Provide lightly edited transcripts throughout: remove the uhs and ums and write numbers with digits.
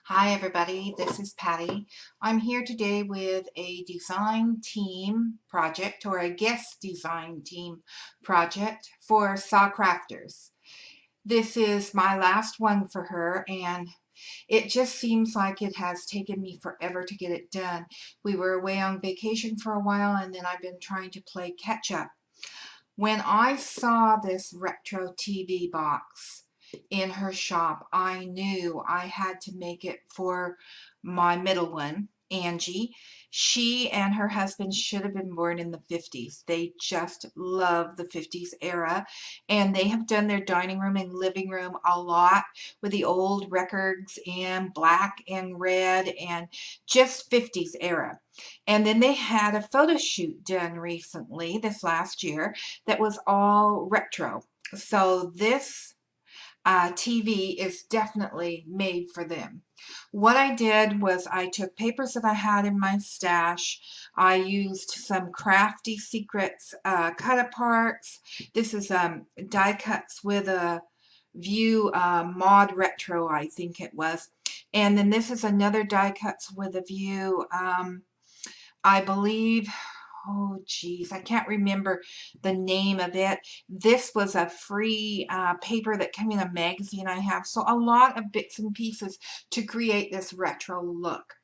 Hi everybody, this is Patty. I'm here today with a design team project or a guest design team project for SaCrafters. This is my last one for her and it just seems like it has taken me forever to get it done. We were away on vacation for a while and then I've been trying to play catch up. When I saw this retro TV box in her shop, I knew I had to make it for my middle one, Angie. She and her husband should have been born in the 50s. They just love the 50s era, and they have done their dining room and living room a lot with the old records and black and red and just 50s era. And then they had a photo shoot done recently, this last year, that was all retro. So this TV is definitely made for them. What I did was I took papers that I had in my stash. I used some Crafty Secrets cut aparts. This is die cuts with a view mod retro, I think it was. And then this is another die cuts with a view, I believe, oh geez, I can't remember the name of it. This was a free paper that came in a magazine I have. So a lot of bits and pieces to create this retro look.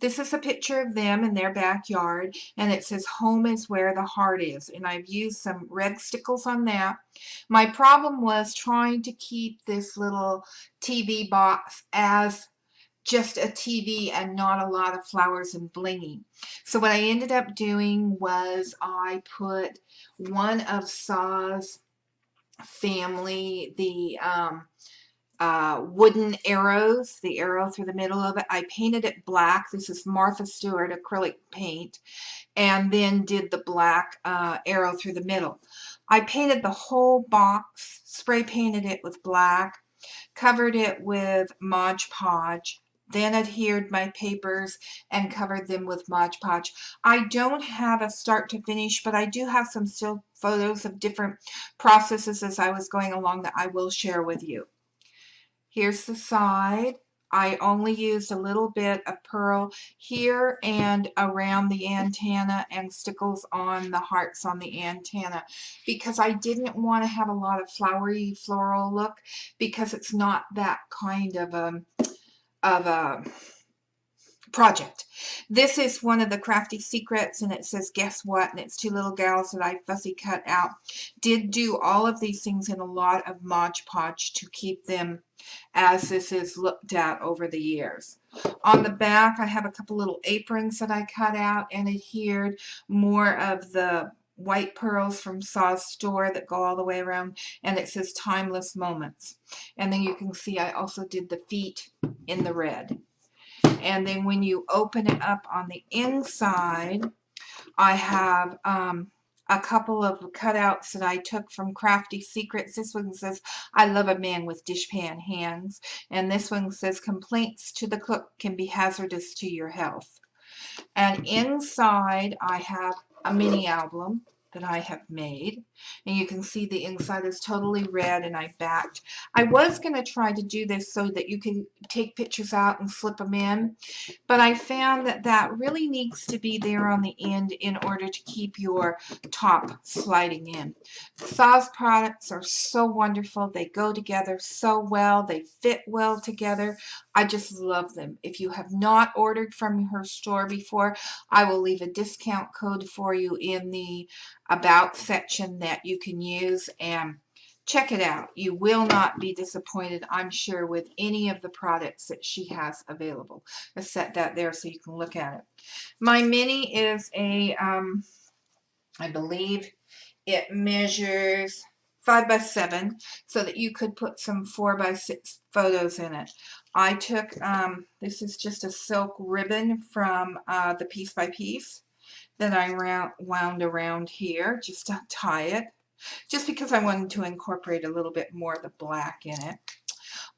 This is a picture of them in their backyard, and it says home is where the heart is, and I've used some red stickles on that. My problem was trying to keep this little TV box as just a TV and not a lot of flowers and blinging. So what I ended up doing was I put one of Saw's family, the wooden arrows, the arrow through the middle of it. I painted it black. This is Martha Stewart acrylic paint, and then did the black arrow through the middle. I painted the whole box, spray painted it with black, covered it with Mod Podge, then adhered my papers and covered them with Mod Podge. I don't have a start to finish, but I do have some still photos of different processes as I was going along that I will share with you. Here's the side. I only used a little bit of pearl here and around the antenna and stickles on the hearts on the antenna because I didn't want to have a lot of flowery floral look because it's not that kind of a project. This is one of the Crafty Secrets, and it says guess what, and it's two little gals that I fussy cut out. Did do all of these things in a lot of Mod Podge to keep them as this is looked at over the years. On the back I have a couple little aprons that I cut out and adhered more of the white pearls from Saw's store that go all the way around, and it says timeless moments. And then you can see I also did the feet in the red. And then when you open it up on the inside, I have a couple of cutouts that I took from Crafty Secrets. This one says, I love a man with dishpan hands. And this one says, complaints to the cook can be hazardous to your health. And inside, I have a mini album that I have made, and you can see the inside is totally red, and I backed. I was going to try to do this so that you can take pictures out and slip them in, but I found that that really needs to be there on the end in order to keep your top sliding in. Saw's products are so wonderful. They go together so well. They fit well together. I just love them. If you have not ordered from her store before, I will leave a discount code for you in the About section that you can use, and check it out. You will not be disappointed, I'm sure, with any of the products that she has available. I set that there so you can look at it. My mini is a, I believe it measures 5 by 7 so that you could put some 4 by 6 photos in it. I took, this is just a silk ribbon from the Piece by Piece that I wound around here just to tie it, just because I wanted to incorporate a little bit more of the black in it.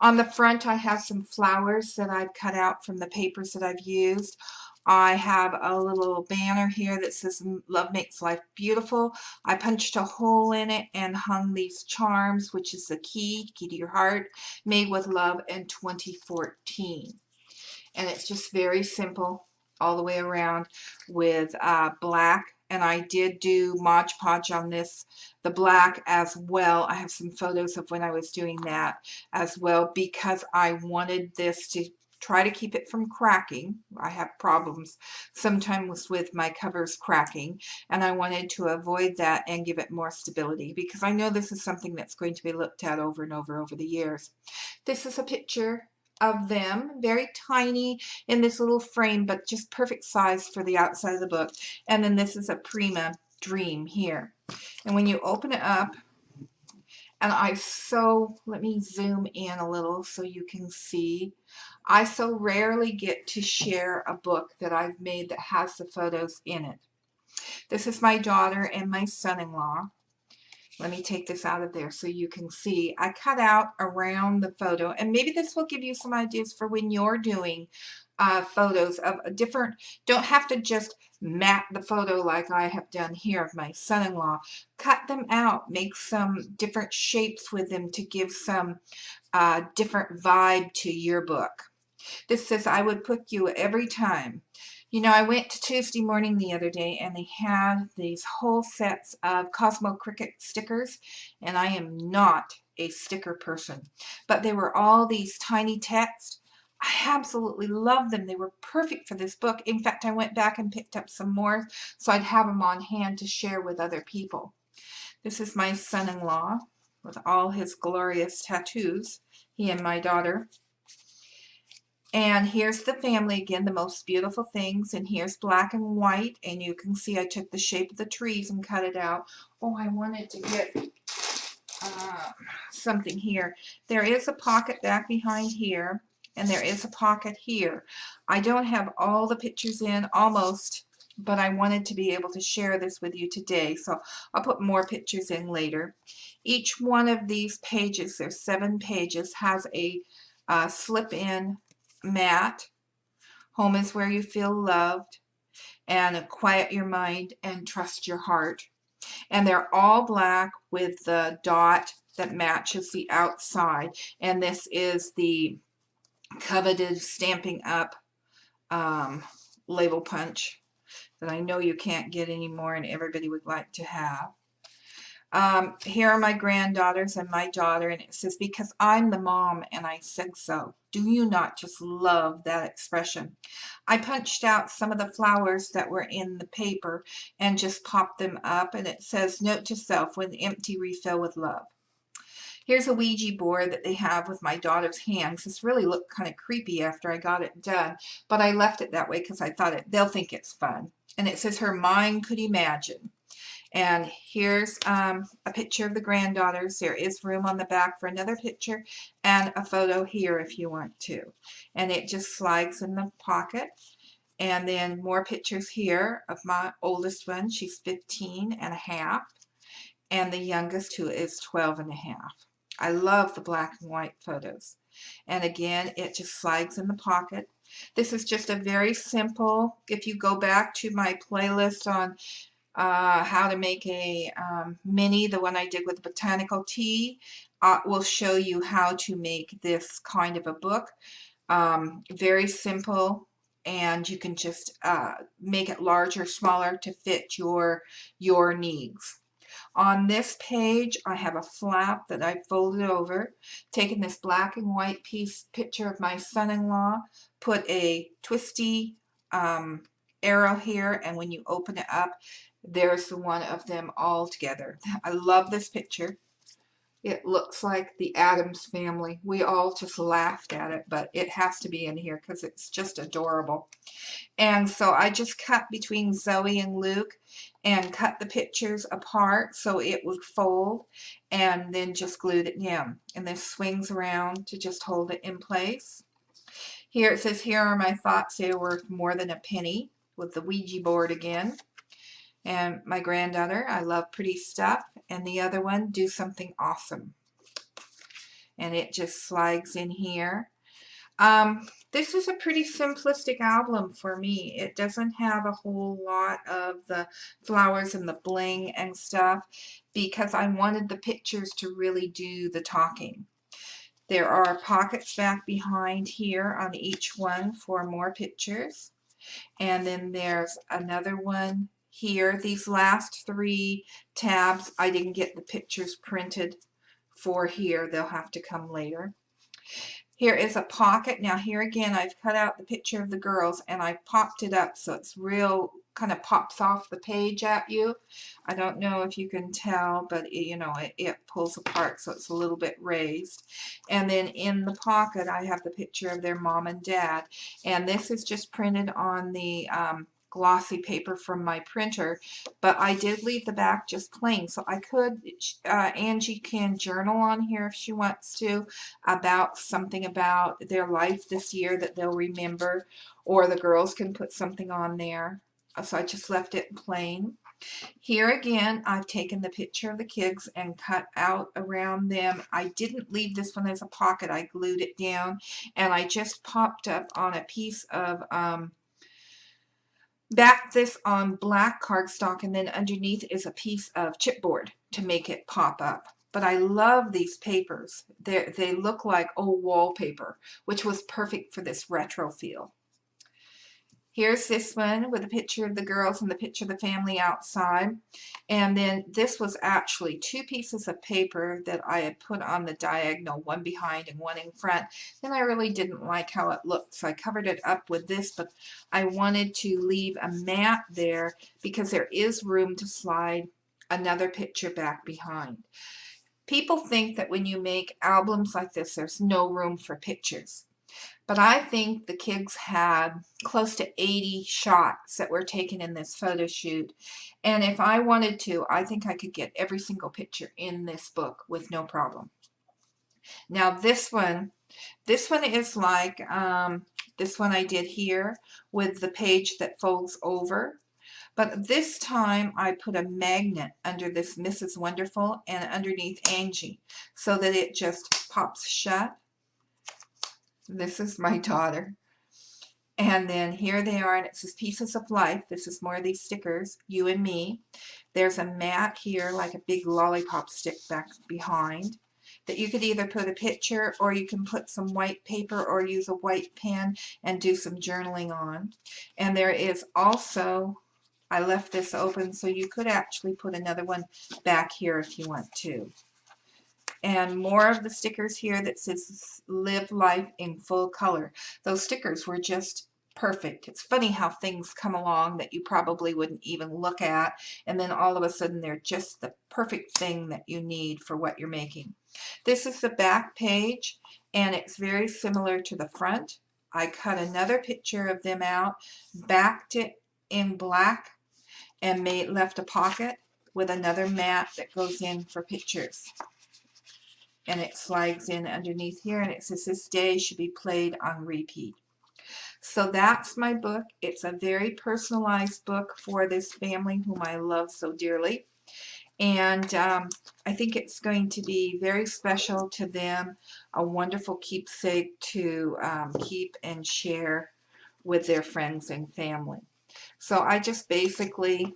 On the front I have some flowers that I've cut out from the papers that I've used. I have a little banner here that says Love Makes Life Beautiful. I punched a hole in it and hung these charms, which is the key to your heart, made with love in 2014. And it's just very simple all the way around with black. And I did do Mod Podge on this, the black as well. I have some photos of when I was doing that as well, because I wanted this to try to keep it from cracking. I have problems sometimes with my covers cracking, and I wanted to avoid that and give it more stability, because I know this is something that's going to be looked at over and over the years. This is a picture of them, very tiny in this little frame, but just perfect size for the outside of the book. And then this is a Prima Dream here. And when you open it up, and let me zoom in a little so you can see. I so rarely get to share a book that I've made that has the photos in it. This is my daughter and my son-in-law. Let me take this out of there so you can see. I cut out around the photo, and maybe this will give you some ideas for when you're doing photos of a different, don't have to just map the photo like I have done here of my son-in-law. Cut them out, make some different shapes with them to give some different vibe to your book. This says, I would put you every time. You know, I went to Tuesday Morning the other day, and they had these whole sets of Cosmo Cricket stickers, and I am not a sticker person, but they were all these tiny text. I absolutely love them. They were perfect for this book. In fact, I went back and picked up some more so I'd have them on hand to share with other people. This is my son-in-law with all his glorious tattoos, he and my daughter. And here's the family again, the most beautiful things. And here's black and white. And you can see I took the shape of the trees and cut it out. Oh, I wanted to get something here. There is a pocket back behind here. And there is a pocket here. I don't have all the pictures in, almost, but I wanted to be able to share this with you today. So I'll put more pictures in later. Each one of these pages, there's 7 pages, has a slip-in mat. Home is where you feel loved, and quiet your mind and trust your heart. And they're all black with the dot that matches the outside. And this is the coveted Stampin' Up label punch that I know you can't get anymore and everybody would like to have. Here are my granddaughters and my daughter, and it says, because I'm the mom and I said so. Do you not just love that expression? I punched out some of the flowers that were in the paper and just popped them up, and it says, note to self, when empty, refill with love. Here's a Ouija board that they have with my daughter's hands. This really looked kind of creepy after I got it done, but I left it that way because I thought they'll think it's fun. And it says, her mind could imagine. And here's a picture of the granddaughters. There is room on the back for another picture and a photo here if you want to. And it just slides in the pocket. And then more pictures here of my oldest one. She's 15 and a half. And the youngest, who is 12 and a half. I love the black and white photos. And again, it just slides in the pocket. This is just a very simple, if you go back to my playlist on how to make a mini, the one I did with botanical tea, will show you how to make this kind of a book. Very simple, and you can just make it larger, smaller to fit your needs. On this page, I have a flap that I folded over, taken this black and white picture of my son-in-law, put a twisty arrow here, and when you open it up, there's the one of them all together. I love this picture. It looks like the Addams family. We all just laughed at it, but it has to be in here because it's just adorable. And so I just cut between Zoe and Luke and cut the pictures apart so it would fold, and then just glued it down. And this swings around to just hold it in place. Here it says, here are my thoughts. They are worth more than a penny, with the Ouija board again. And my granddaughter, I love pretty stuff. And the other one, do something awesome. And it just slides in here. This is a pretty simplistic album for me. It doesn't have a whole lot of the flowers and the bling and stuff because I wanted the pictures to really do the talking. There are pockets back behind here on each one for more pictures. And then there's another one here. These last 3 tabs, I didn't get the pictures printed for here. They'll have to come later. Here is a pocket. Now here again, I've cut out the picture of the girls and I popped it up so it's real, kind of pops off the page at you. I don't know if you can tell, but it pulls apart so it's a little bit raised. And then in the pocket, I have the picture of their mom and dad. And this is just printed on the glossy paper from my printer, but I did leave the back just plain, so I could, Angie can journal on here if she wants to, about something about their life this year that they'll remember, or the girls can put something on there. So I just left it plain. Here again, I've taken the picture of the kids and cut out around them. I didn't leave this one as a pocket. I glued it down, and I just popped up on a piece of back this on black cardstock, and then underneath is a piece of chipboard to make it pop up. But I love these papers. They look like old wallpaper, which was perfect for this retro feel. Here's this one with a picture of the girls and the picture of the family outside. And then this was actually 2 pieces of paper that I had put on the diagonal, one behind and one in front. Then I really didn't like how it looked, so I covered it up with this, but I wanted to leave a mat there because there is room to slide another picture back behind. People think that when you make albums like this, there's no room for pictures. But I think the kids had close to 80 shots that were taken in this photo shoot. And if I wanted to, I think I could get every single picture in this book with no problem. Now this one is like this one I did here with the page that folds over. But this time I put a magnet under this Mrs. Wonderful and underneath Angie so that it just pops shut. This is my daughter. And then here they are, and it says Pieces of Life. This is more of these stickers, you and me. There's a mat here, like a big lollipop stick back behind, that you could either put a picture, or you can put some white paper or use a white pen and do some journaling on. And there is also, I left this open, so you could actually put another one back here if you want to. And more of the stickers here that says Live Life in Full Color. Those stickers were just perfect. It's funny how things come along that you probably wouldn't even look at, and then all of a sudden they're just the perfect thing that you need for what you're making. This is the back page, and it's very similar to the front. I cut another picture of them out, backed it in black, and left a pocket with another mat that goes in for pictures. And it slides in underneath here, and it says this day should be played on repeat. So that's my book. It's a very personalized book for this family whom I love so dearly. And I think it's going to be very special to them, a wonderful keepsake to keep and share with their friends and family. So I just basically,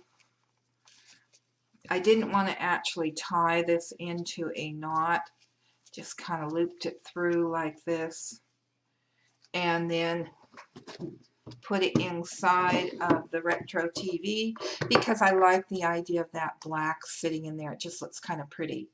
I didn't want to actually tie this into a knot. Just kind of looped it through like this, and then put it inside of the retro TV because I like the idea of that black sitting in there. It just looks kind of pretty.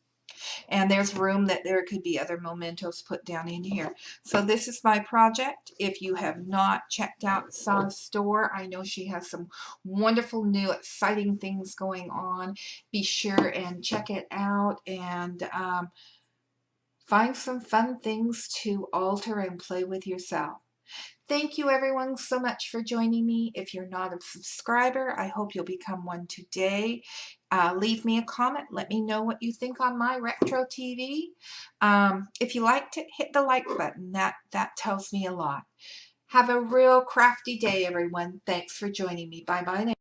And there's room that there could be other mementos put down in here. So this is my project. If you have not checked out Sa's store, I know she has some wonderful new exciting things going on. Be sure and check it out and find some fun things to alter and play with yourself. Thank you everyone so much for joining me. If you're not a subscriber, I hope you'll become one today. Leave me a comment. Let me know what you think on my retro TV. If you liked it, hit the like button. That tells me a lot. Have a real crafty day, everyone. Thanks for joining me. Bye-bye now.